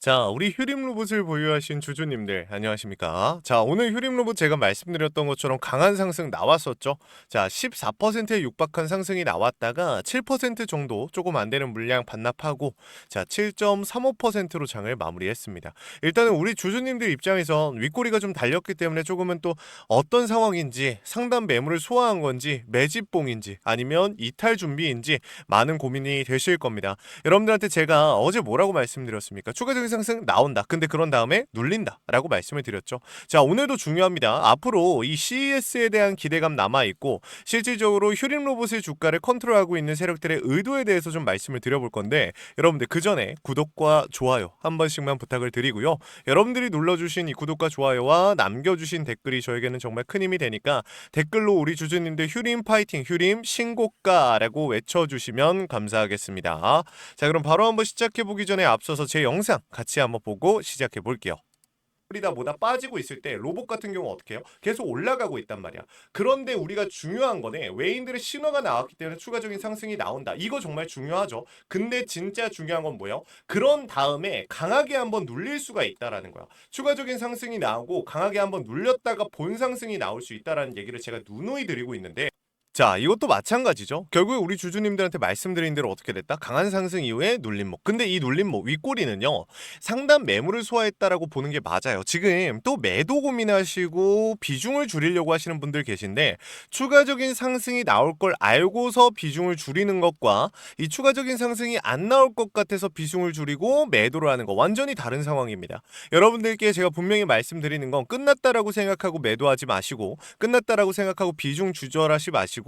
자, 우리 휴림 로봇을 보유하신 주주님들 안녕하십니까? 자, 오늘 휴림 로봇 제가 말씀드렸던 것처럼 강한 상승 나왔었죠. 자, 14%에 육박한 상승이 나왔다가 7% 정도 조금 안 되는 물량 반납하고 자, 7.35%로 장을 마무리했습니다. 일단은 우리 주주님들 입장에선 윗꼬리가 좀 달렸기 때문에 조금은 또 어떤 상황인지 상단 매물을 소화한 건지 매집봉인지 아니면 이탈 준비인지 많은 고민이 되실 겁니다. 여러분들한테 제가 어제 뭐라고 말씀드렸습니까? 추가적인 상승 나온다. 근데 그런 다음에 눌린다 라고 말씀을 드렸죠. 자, 오늘도 중요합니다. 앞으로 이 CES에 대한 기대감 남아있고 실질적으로 휴림 로봇의 주가를 컨트롤하고 있는 세력들의 의도에 대해서 좀 말씀을 드려볼 건데 여러분들 그 전에 구독과 좋아요 한 번씩만 부탁을 드리고요. 여러분들이 눌러주신 이 구독과 좋아요와 남겨주신 댓글이 저에게는 정말 큰 힘이 되니까 댓글로 우리 주주님들 휴림 파이팅, 휴림 신고가라고 외쳐주시면 감사하겠습니다. 자, 그럼 바로 한번 시작해보기 전에 앞서서 제 영상 같이 한번 보고 시작해볼게요. 우리다 뭐다 빠지고 있을 때 로봇 같은 경우 어떻게 해요? 계속 올라가고 있단 말이야. 그런데 우리가 중요한 거네. 외인들의 신호가 나왔기 때문에 추가적인 상승이 나온다. 이거 정말 중요하죠. 근데 진짜 중요한 건 뭐예요? 그런 다음에 강하게 한번 눌릴 수가 있다라는 거야. 추가적인 상승이 나오고 강하게 한번 눌렸다가 본 상승이 나올 수 있다라는 얘기를 제가 누누이 드리고 있는데 자, 이것도 마찬가지죠. 결국에 우리 주주님들한테 말씀드린 대로 어떻게 됐다? 강한 상승 이후에 눌림목. 근데 이 눌림목 윗꼬리는요. 상단 매물을 소화했다라고 보는 게 맞아요. 지금 또 매도 고민하시고 비중을 줄이려고 하시는 분들 계신데 추가적인 상승이 나올 걸 알고서 비중을 줄이는 것과 이 추가적인 상승이 안 나올 것 같아서 비중을 줄이고 매도를 하는 거 완전히 다른 상황입니다. 여러분들께 제가 분명히 말씀드리는 건 끝났다라고 생각하고 매도하지 마시고 끝났다라고 생각하고 비중 조절하지 마시고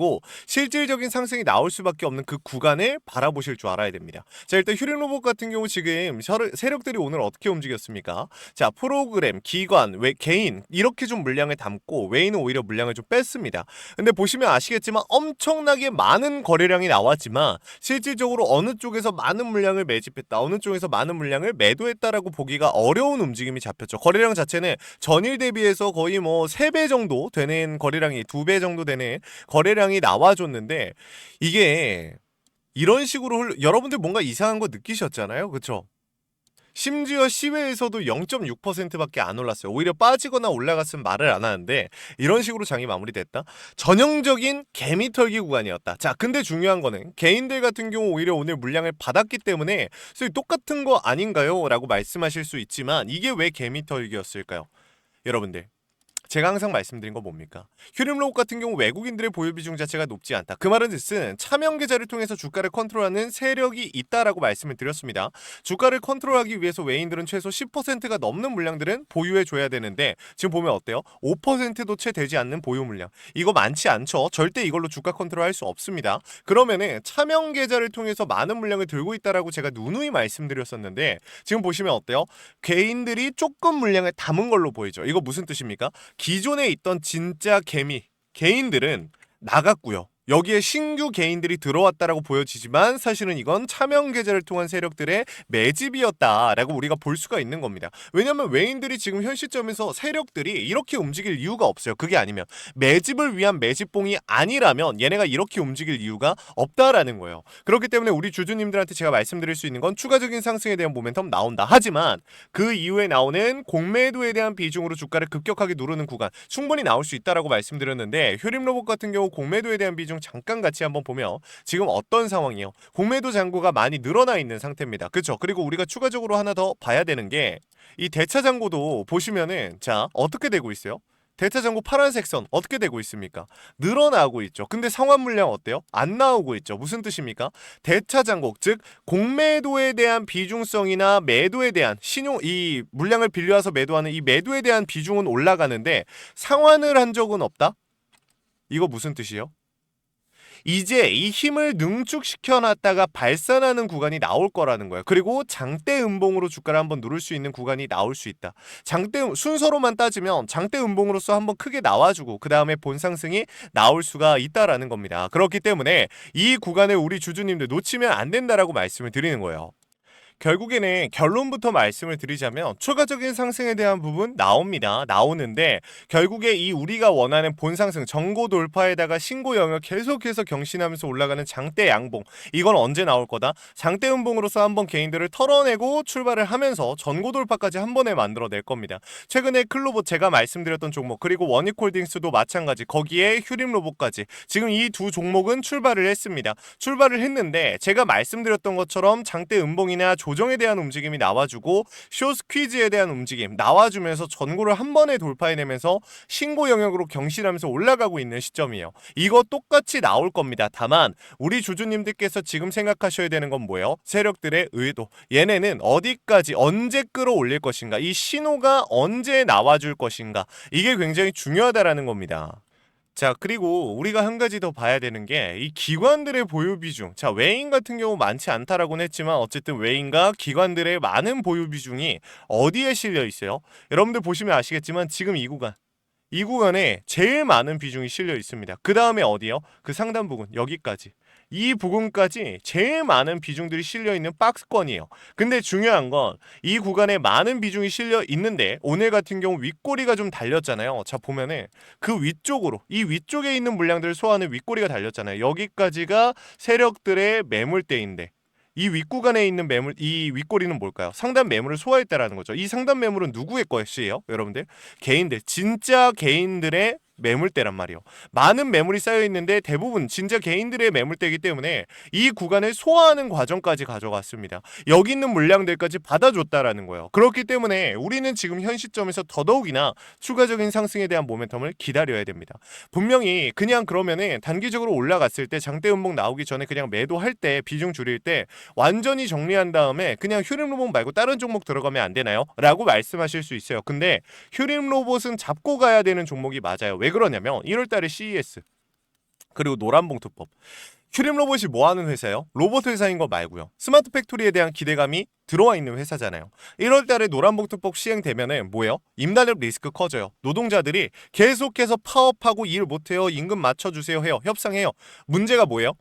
실질적인 상승이 나올 수밖에 없는 그 구간을 바라보실 줄 알아야 됩니다. 자, 일단 휴림 로봇 같은 경우 지금 세력들이 오늘 어떻게 움직였습니까? 자, 프로그램, 기관, 개인 이렇게 좀 물량을 담고 외인은 오히려 물량을 좀 뺐습니다. 근데 보시면 아시겠지만 엄청나게 많은 거래량이 나왔지만 실질적으로 어느 쪽에서 많은 물량을 매집했다, 어느 쪽에서 많은 물량을 매도했다라고 보기가 어려운 움직임이 잡혔죠. 거래량 자체는 전일 대비해서 거의 뭐 3배 정도 되는 거래량이 2배 정도 되는 거래량이 나와줬는데 이게 이런 식으로 여러분들 뭔가 이상한 거 느끼셨잖아요. 그쵸? 심지어 시외에서도 0.6%밖에 안 올랐어요. 오히려 빠지거나 올라갔으면 말을 안 하는데 이런 식으로 장이 마무리됐다. 전형적인 개미털기 구간이었다. 자, 근데 중요한 거는 개인들 같은 경우 오히려 오늘 물량을 받았기 때문에 똑같은 거 아닌가요? 라고 말씀하실 수 있지만 이게 왜 개미털기였을까요? 여러분들 제가 항상 말씀드린 거 뭡니까? 휴림 로봇 같은 경우 외국인들의 보유 비중 자체가 높지 않다. 그 말은 즉슨 차명 계좌를 통해서 주가를 컨트롤하는 세력이 있다라고 말씀을 드렸습니다. 주가를 컨트롤하기 위해서 외인들은 최소 10%가 넘는 물량들은 보유해 줘야 되는데 지금 보면 어때요? 5%도 채 되지 않는 보유 물량. 이거 많지 않죠. 절대 이걸로 주가 컨트롤할 수 없습니다. 그러면은 차명 계좌를 통해서 많은 물량을 들고 있다라고 제가 누누이 말씀드렸었는데 지금 보시면 어때요? 개인들이 조금 물량을 담은 걸로 보이죠. 이거 무슨 뜻입니까? 기존에 있던 진짜 개인들은 나갔고요. 여기에 신규 개인들이 들어왔다라고 보여지지만 사실은 이건 차명 계좌를 통한 세력들의 매집이었다라고 우리가 볼 수가 있는 겁니다. 왜냐하면 외인들이 지금 현 시점에서 세력들이 이렇게 움직일 이유가 없어요. 그게 아니면 매집을 위한 매집봉이 아니라면 얘네가 이렇게 움직일 이유가 없다라는 거예요. 그렇기 때문에 우리 주주님들한테 제가 말씀드릴 수 있는 건 추가적인 상승에 대한 모멘텀 나온다. 하지만 그 이후에 나오는 공매도에 대한 비중으로 주가를 급격하게 누르는 구간 충분히 나올 수 있다라고 말씀드렸는데 휴림 로봇 같은 경우 공매도에 대한 비중 잠깐 같이 한번 보면 지금 어떤 상황이에요? 공매도 잔고가 많이 늘어나 있는 상태입니다. 그렇죠? 그리고 우리가 추가적으로 하나 더 봐야 되는 게 이 대차 잔고도 보시면은 자 어떻게 되고 있어요? 대차 잔고 파란색 선 어떻게 되고 있습니까? 늘어나고 있죠. 근데 상환 물량 어때요? 안 나오고 있죠. 무슨 뜻입니까? 대차 잔고 즉 공매도에 대한 비중성이나 매도에 대한 이 물량을 빌려와서 매도하는 이 매도에 대한 비중은 올라가는데 상환을 한 적은 없다? 이거 무슨 뜻이에요? 이제 이 힘을 능축시켜 놨다가 발산하는 구간이 나올 거라는 거예요. 그리고 장대 음봉으로 주가를 한번 누를 수 있는 구간이 나올 수 있다. 장대 순서로만 따지면 장대 음봉으로서 한번 크게 나와주고 그 다음에 본상승이 나올 수가 있다라는 겁니다. 그렇기 때문에 이 구간을 우리 주주님들 놓치면 안 된다라고 말씀을 드리는 거예요. 결국에는 결론부터 말씀을 드리자면 추가적인 상승에 대한 부분 나옵니다. 나오는데 결국에 이 우리가 원하는 본상승 전고 돌파에다가 신고 영역 계속해서 경신하면서 올라가는 장대 양봉, 이건 언제 나올 거다? 장대 음봉으로서 한번 개인들을 털어내고 출발을 하면서 전고 돌파까지 한 번에 만들어낼 겁니다. 최근에 클로봇 제가 말씀드렸던 종목, 그리고 원익홀딩스도 마찬가지, 거기에 휴림로봇까지 지금 이 두 종목은 출발을 했습니다. 출발을 했는데 제가 말씀드렸던 것처럼 장대 음봉이나 조정에 대한 움직임이 나와주고 숏 스퀴즈에 대한 움직임 나와주면서 전고를 한 번에 돌파해내면서 신고 영역으로 경신하면서 올라가고 있는 시점이에요. 이거 똑같이 나올 겁니다. 다만 우리 주주님들께서 지금 생각하셔야 되는 건 뭐예요? 세력들의 의도, 얘네는 어디까지 언제 끌어올릴 것인가, 이 신호가 언제 나와줄 것인가, 이게 굉장히 중요하다라는 겁니다. 자, 그리고 우리가 한 가지 더 봐야 되는 게 이 기관들의 보유 비중. 자, 외인 같은 경우 많지 않다라고는 했지만 어쨌든 외인과 기관들의 많은 보유 비중이 어디에 실려 있어요? 여러분들 보시면 아시겠지만 지금 이 구간에 제일 많은 비중이 실려 있습니다. 그 다음에 어디요? 그 상단 부분, 여기까지. 이 부분까지 제일 많은 비중들이 실려 있는 박스권이에요. 근데 중요한 건 이 구간에 많은 비중이 실려 있는데 오늘 같은 경우 윗꼬리가 좀 달렸잖아요. 자, 보면은 그 위쪽으로, 이 위쪽에 있는 물량들을 소화하는 윗꼬리가 달렸잖아요. 여기까지가 세력들의 매물대인데 이 윗구간에 있는 매물, 이 윗꼬리는 뭘까요? 상단 매물을 소화했다라는 거죠. 이 상단 매물은 누구의 것이에요? 여러분들, 개인들, 진짜 개인들의 매물대란 말이에요. 많은 매물이 쌓여 있는데 대부분 진짜 개인들의 매물대이기 때문에 이 구간을 소화하는 과정까지 가져갔습니다. 여기 있는 물량들까지 받아줬다라는 거예요. 그렇기 때문에 우리는 지금 현 시점에서 더더욱이나 추가적인 상승에 대한 모멘텀을 기다려야 됩니다. 분명히 그냥 그러면은 단기적으로 올라갔을 때 장대 음봉 나오기 전에 그냥 매도할 때 비중 줄일 때 완전히 정리한 다음에 그냥 휴림 로봇 말고 다른 종목 들어가면 안 되나요? 라고 말씀하실 수 있어요. 근데 휴림 로봇은 잡고 가야 되는 종목이 맞아요. 왜 그러냐면 1월달에 CES 그리고 노란봉투법, 휴림 로봇이 뭐 하는 회사예요? 로봇 회사인 거 말고요. 스마트 팩토리에 대한 기대감이 들어와 있는 회사잖아요. 1월달에 노란봉투법 시행되면은 뭐예요? 임단협 리스크 커져요. 노동자들이 계속해서 파업하고 일 못해요. 임금 맞춰주세요 해요. 협상해요. 문제가 뭐예요?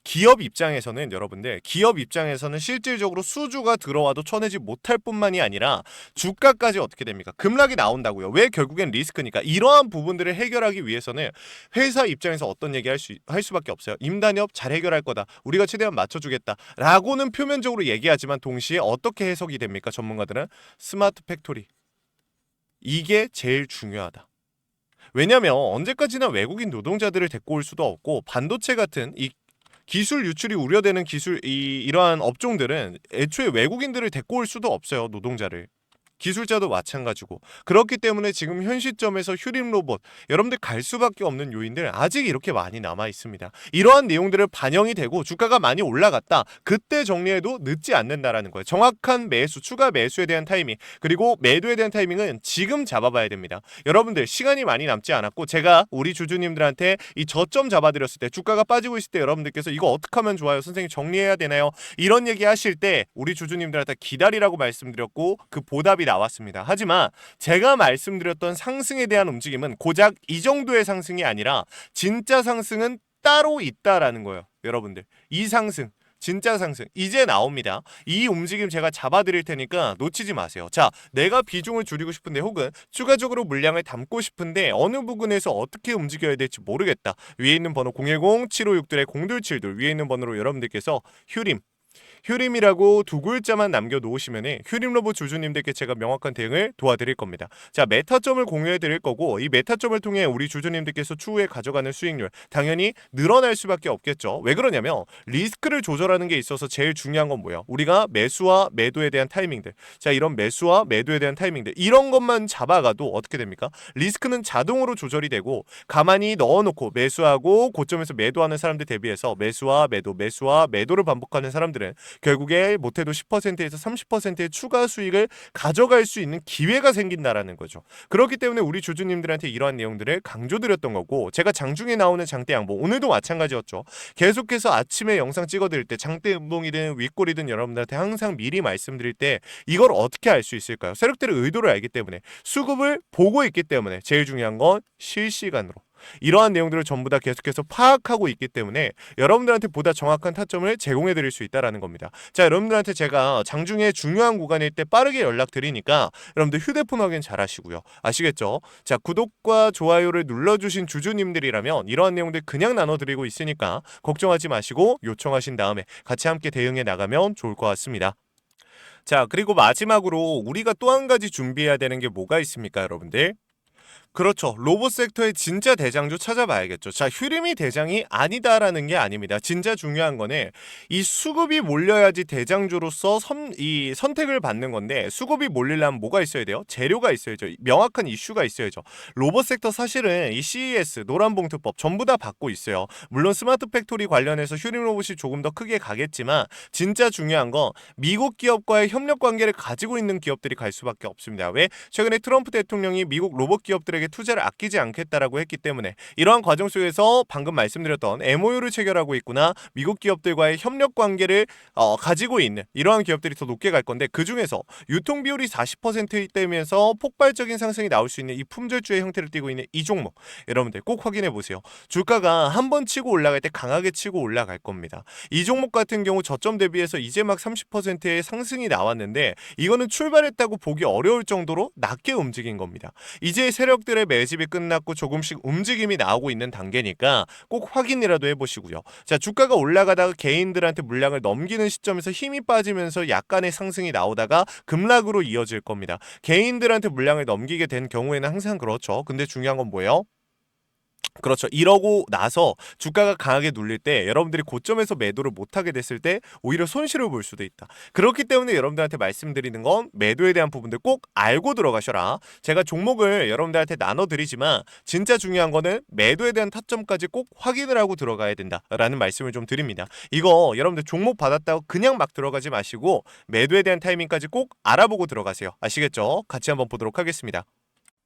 기업 입장에서는, 여러분들, 기업 입장에서는 실질적으로 수주가 들어와도 쳐내지 못할 뿐만이 아니라 주가까지 어떻게 됩니까? 급락이 나온다고요. 왜? 결국엔 리스크니까. 이러한 부분들을 해결하기 위해서는 회사 입장에서 어떤 얘기 할 수밖에 없어요. 임단협 잘 해결할 거다. 우리가 최대한 맞춰주겠다. 라고는 표면적으로 얘기하지만 동시에 어떻게 해석이 됩니까? 전문가들은 스마트 팩토리. 이게 제일 중요하다. 왜냐면 언제까지나 외국인 노동자들을 데리고 올 수도 없고, 반도체 같은 이 기술 유출이 우려되는 이러한 업종들은 애초에 외국인들을 데리고 올 수도 없어요. 노동자를. 기술자도 마찬가지고. 그렇기 때문에 지금 현 시점에서 휴림 로봇, 여러분들 갈 수밖에 없는 요인들 아직 이렇게 많이 남아 있습니다. 이러한 내용들을 반영이 되고 주가가 많이 올라갔다, 그때 정리해도 늦지 않는다라는 거예요. 정확한 매수, 추가 매수에 대한 타이밍, 그리고 매도에 대한 타이밍은 지금 잡아봐야 됩니다. 여러분들 시간이 많이 남지 않았고, 제가 우리 주주님들한테 이 저점 잡아드렸을 때, 주가가 빠지고 있을 때 여러분들께서 이거 어떻게 하면 좋아요? 선생님 정리해야 되나요? 이런 얘기 하실 때 우리 주주님들한테 기다리라고 말씀드렸고 그 보답이 나왔습니다. 하지만 제가 말씀드렸던 상승에 대한 움직임은 고작 이 정도의 상승이 아니라 진짜 상승은 따로 있다라는 거예요. 여러분들, 이 상승, 진짜 상승 이제 나옵니다. 이 움직임 제가 잡아드릴 테니까 놓치지 마세요. 자, 내가 비중을 줄이고 싶은데 혹은 추가적으로 물량을 담고 싶은데 어느 부분에서 어떻게 움직여야 될지 모르겠다. 위에 있는 번호 010-756-0272, 위에 있는 번호로 여러분들께서 휴림이라고 두 글자만 남겨놓으시면 휴림 로봇 주주님들께 제가 명확한 대응을 도와드릴 겁니다. 자, 메타점을 공유해드릴 거고, 이 메타점을 통해 우리 주주님들께서 추후에 가져가는 수익률 당연히 늘어날 수밖에 없겠죠. 왜 그러냐면 리스크를 조절하는 게 있어서 제일 중요한 건 뭐예요? 우리가 매수와 매도에 대한 타이밍들, 자, 이런 매수와 매도에 대한 타이밍들, 이런 것만 잡아가도 어떻게 됩니까? 리스크는 자동으로 조절이 되고, 가만히 넣어놓고 매수하고 고점에서 매도하는 사람들 대비해서 매수와 매도를 반복하는 사람들은 결국에 못해도 10%에서 30%의 추가 수익을 가져갈 수 있는 기회가 생긴다라는 거죠. 그렇기 때문에 우리 주주님들한테 이러한 내용들을 강조드렸던 거고, 제가 장중에 나오는 장대 양봉, 오늘도 마찬가지였죠. 계속해서 아침에 영상 찍어드릴 때 장대 음봉이든 윗골이든 여러분들한테 항상 미리 말씀드릴 때 이걸 어떻게 알 수 있을까요? 세력들의 의도를 알기 때문에, 수급을 보고 있기 때문에, 제일 중요한 건 실시간으로 이러한 내용들을 전부 다 계속해서 파악하고 있기 때문에 여러분들한테 보다 정확한 타점을 제공해 드릴 수 있다라는 겁니다. 자, 여러분들한테 제가 장중에 중요한 구간일 때 빠르게 연락드리니까 여러분들 휴대폰 확인 잘 하시고요. 아시겠죠? 자, 구독과 좋아요를 눌러주신 주주님들이라면 이러한 내용들 그냥 나눠드리고 있으니까 걱정하지 마시고 요청하신 다음에 같이 함께 대응해 나가면 좋을 것 같습니다. 자, 그리고 마지막으로 우리가 또 한 가지 준비해야 되는 게 뭐가 있습니까, 여러분들? 그렇죠. 로봇 섹터의 진짜 대장주 찾아봐야겠죠. 자, 휴림이 대장이 아니다라는 게 아닙니다. 진짜 중요한 거는 이 수급이 몰려야지 대장주로서 이 선택을 받는 건데, 수급이 몰리려면 뭐가 있어야 돼요? 재료가 있어야죠. 명확한 이슈가 있어야죠. 로봇 섹터 사실은 이 CES, 노란봉투법 전부 다 받고 있어요. 물론 스마트 팩토리 관련해서 휴림 로봇이 조금 더 크게 가겠지만 진짜 중요한 건 미국 기업과의 협력 관계를 가지고 있는 기업들이 갈 수밖에 없습니다. 왜? 최근에 트럼프 대통령이 미국 로봇 기업들에게 투자를 아끼지 않겠다라고 했기 때문에 이러한 과정 속에서 방금 말씀드렸던 MOU를 체결하고 있구나, 미국 기업들과의 협력 관계를 가지고 있는 이러한 기업들이 더 높게 갈 건데, 그 중에서 유통 비율이 40%이면서 폭발적인 상승이 나올 수 있는 이 품절주의 형태를 띠고 있는 이 종목, 여러분들 꼭 확인해 보세요. 주가가 한번 치고 올라갈 때 강하게 치고 올라갈 겁니다. 이 종목 같은 경우 저점 대비해서 이제 막 30%의 상승이 나왔는데 이거는 출발했다고 보기 어려울 정도로 낮게 움직인 겁니다. 이제 세력들의 매집이 끝났고 조금씩 움직임이 나오고 있는 단계니까 꼭 확인이라도 해보시고요. 자, 주가가 올라가다가 개인들한테 물량을 넘기는 시점에서 힘이 빠지면서 약간의 상승이 나오다가 급락으로 이어질 겁니다. 개인들한테 물량을 넘기게 된 경우에는 항상 그렇죠. 근데 중요한 건 뭐예요? 그렇죠. 이러고 나서 주가가 강하게 눌릴 때 여러분들이 고점에서 매도를 못하게 됐을 때 오히려 손실을 볼 수도 있다. 그렇기 때문에 여러분들한테 말씀드리는 건 매도에 대한 부분들 꼭 알고 들어가셔라. 제가 종목을 여러분들한테 나눠드리지만 진짜 중요한 거는 매도에 대한 타점까지 꼭 확인을 하고 들어가야 된다라는 말씀을 좀 드립니다. 이거 여러분들 종목 받았다고 그냥 막 들어가지 마시고 매도에 대한 타이밍까지 꼭 알아보고 들어가세요. 아시겠죠? 같이 한번 보도록 하겠습니다.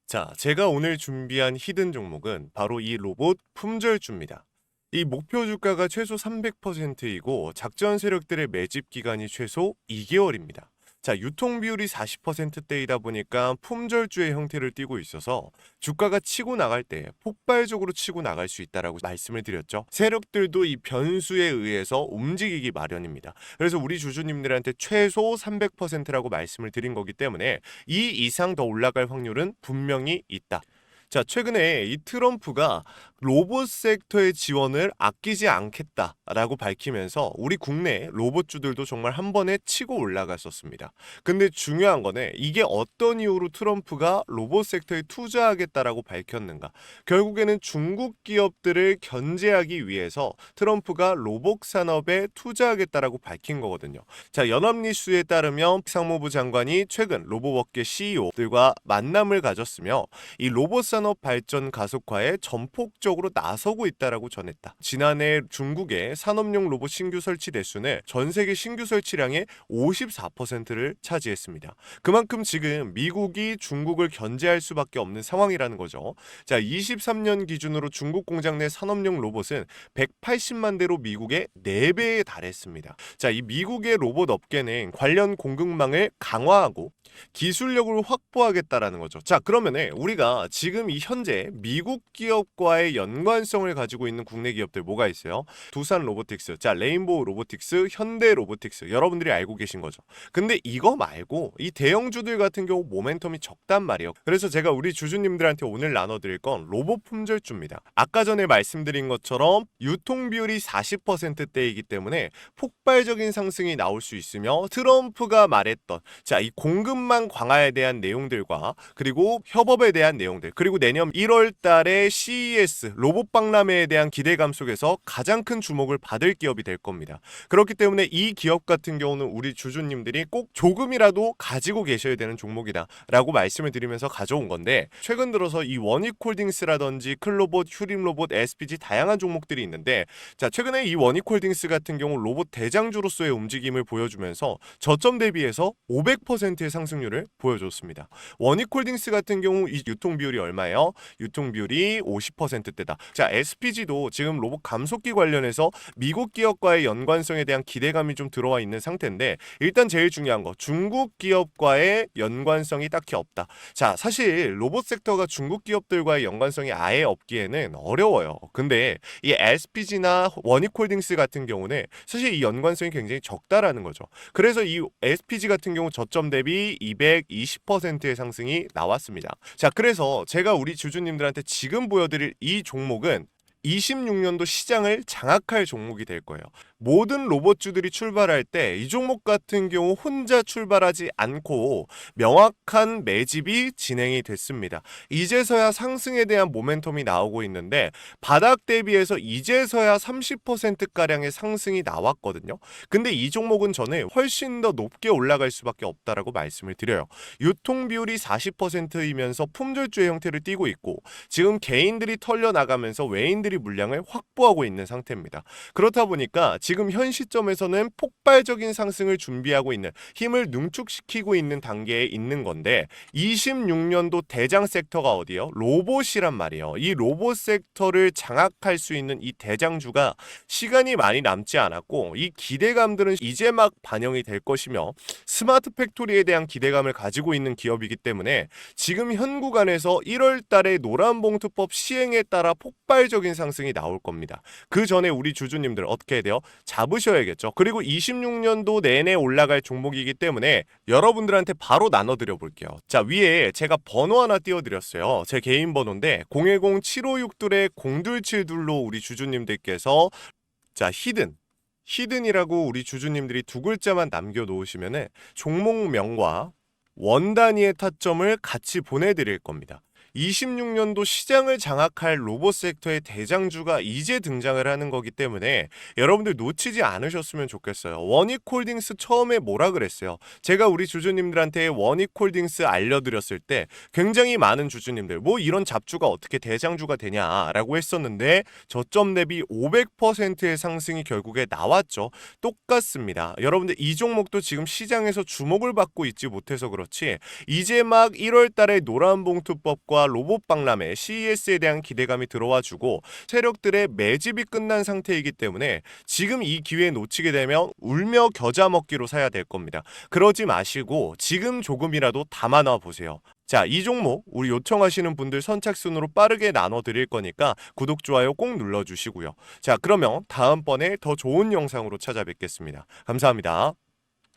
자, 제가 오늘 준비한 히든 종목은 바로 이 로봇 품절주입니다. 이 목표 주가가 최소 300%이고 작전 세력들의 매집 기간이 최소 2개월입니다. 자, 유통 비율이 40%대이다 보니까 품절주의 형태를 띠고 있어서 주가가 치고 나갈 때 폭발적으로 치고 나갈 수 있다라고 말씀을 드렸죠. 세력들도 이 변수에 의해서 움직이기 마련입니다. 그래서 우리 주주님들한테 최소 300%라고 말씀을 드린 거기 때문에 이 이상 더 올라갈 확률은 분명히 있다. 자, 최근에 이 트럼프가 로봇 섹터의 지원을 아끼지 않겠다라고 밝히면서 우리 국내 로봇주들도 정말 한 번에 치고 올라갔었습니다. 근데 중요한 거는 이게 어떤 이유로 트럼프가 로봇 섹터에 투자하겠다라고 밝혔는가? 결국에는 중국 기업들을 견제하기 위해서 트럼프가 로봇 산업에 투자하겠다라고 밝힌 거거든요. 자, 연합뉴스에 따르면 상무부 장관이 최근 로봇업계 CEO들과 만남을 가졌으며 이 로봇 산업 발전 가속화에 전폭적으로 나서고 있다라고 전했다. 지난해 중국의 산업용 로봇 신규 설치 대수는 전 세계 신규 설치량의 54%를 차지했습니다. 그만큼 지금 미국이 중국을 견제할 수밖에 없는 상황이라는 거죠. 자, 23년 기준으로 중국 공장 내 산업용 로봇은 180만 대로 미국의 4배에 달했습니다. 자, 이 미국의 로봇 업계는 관련 공급망을 강화하고 기술력을 확보하겠다라는 거죠. 자, 그러면은 우리가 지금 이 현재 미국 기업과의 연관성을 가지고 있는 국내 기업들 뭐가 있어요? 두산 로보틱스, 자, 레인보우 로보틱스, 현대 로보틱스, 여러분들이 알고 계신 거죠. 근데 이거 말고 이 대형주들 같은 경우 모멘텀이 적단 말이에요. 그래서 제가 우리 주주님들한테 오늘 나눠드릴 건 로봇 품절주입니다. 아까 전에 말씀드린 것처럼 유통 비율이 40%대이기 때문에 폭발적인 상승이 나올 수 있으며 트럼프가 말했던 자, 이 공급망 강화에 대한 내용들과 그리고 협업에 대한 내용들, 그리고 내년 1월 달에 CES 로봇 박람회에 대한 기대감 속에서 가장 큰 주목을 받을 기업이 될 겁니다. 그렇기 때문에 이 기업 같은 경우는 우리 주주님들이 꼭 조금이라도 가지고 계셔야 되는 종목이다 라고 말씀을 드리면서 가져온 건데, 최근 들어서 이 원익홀딩스라든지 클로봇, 휴림로봇, SPG 다양한 종목들이 있는데, 자, 최근에 이 원익홀딩스 같은 경우 로봇 대장주로서의 움직임을 보여주면서 저점 대비해서 500%의 상승률을 보여줬습니다. 원익홀딩스 같은 경우 이 유통 비율이 얼마예요? 얼마예요? 유통 비율이 50%대다. 자, SPG도 지금 로봇 감속기 관련해서 미국 기업과의 연관성에 대한 기대감이 좀 들어와 있는 상태인데, 일단 제일 중요한 거, 중국 기업과의 연관성이 딱히 없다. 자, 사실 로봇 섹터가 중국 기업들과의 연관성이 아예 없기에는 어려워요. 근데 이 SPG나 원익홀딩스 같은 경우는 사실 이 연관성이 굉장히 적다라는 거죠. 그래서 이 SPG 같은 경우 저점 대비 220%의 상승이 나왔습니다. 자, 그래서 제가 우리 주주님들한테 지금 보여드릴 이 종목은 26년도 시장을 장악할 종목이 될 거예요. 모든 로봇주들이 출발할 때 이 종목 같은 경우 혼자 출발하지 않고 명확한 매집이 진행이 됐습니다. 이제서야 상승에 대한 모멘텀이 나오고 있는데, 바닥 대비해서 이제서야 30%가량의 상승이 나왔거든요. 근데 이 종목은 저는 훨씬 더 높게 올라갈 수밖에 없다라고 말씀을 드려요. 유통 비율이 40%이면서 품절주의 형태를 띠고 있고, 지금 개인들이 털려나가면서 외인들이 물량을 확보하고 있는 상태입니다. 그렇다 보니까 지금 현 시점에서는 폭발적인 상승을 준비하고 있는, 힘을 능축시키고 있는 단계에 있는 건데, 26년도 대장 섹터가 어디요? 로봇이란 말이에요. 이 로봇 섹터를 장악할 수 있는 이 대장주가 시간이 많이 남지 않았고, 이 기대감들은 이제 막 반영이 될 것이며, 스마트 팩토리에 대한 기대감을 가지고 있는 기업이기 때문에 지금 현 구간에서 1월 달에 노란봉투법 시행에 따라 폭발적인 상승이 나올 겁니다. 그 전에 우리 주주님들 어떻게 해야 돼요? 잡으셔야겠죠. 그리고 26년도 내내 올라갈 종목이기 때문에 여러분들한테 바로 나눠드려 볼게요. 자, 위에 제가 번호 하나 띄워드렸어요. 제 개인 번호인데 010-756-0272로 우리 주주님들께서, 자, 히든이라고 우리 주주님들이 두 글자만 남겨놓으시면은 종목명과 원 단위의 타점을 같이 보내드릴 겁니다. 26년도 시장을 장악할 로봇 섹터의 대장주가 이제 등장을 하는 거기 때문에 여러분들 놓치지 않으셨으면 좋겠어요. 원익홀딩스 처음에 뭐라 그랬어요? 제가 우리 주주님들한테 원익홀딩스 알려드렸을 때 굉장히 많은 주주님들 뭐 이런 잡주가 어떻게 대장주가 되냐라고 했었는데, 저점 대비 500%의 상승이 결국에 나왔죠. 똑같습니다. 여러분들 이 종목도 지금 시장에서 주목을 받고 있지 못해서 그렇지, 이제 막 1월 달에 노란봉투법과 로봇 박람회 CES에 대한 기대감이 들어와주고 세력들의 매집이 끝난 상태이기 때문에 지금 이 기회 놓치게 되면 울며 겨자 먹기로 사야 될 겁니다. 그러지 마시고 지금 조금이라도 담아놔 보세요. 자, 이 종목 우리 요청하시는 분들 선착순으로 빠르게 나눠 드릴 거니까 구독, 좋아요 꼭 눌러주시고요. 자, 그러면 다음번에 더 좋은 영상으로 찾아뵙겠습니다. 감사합니다.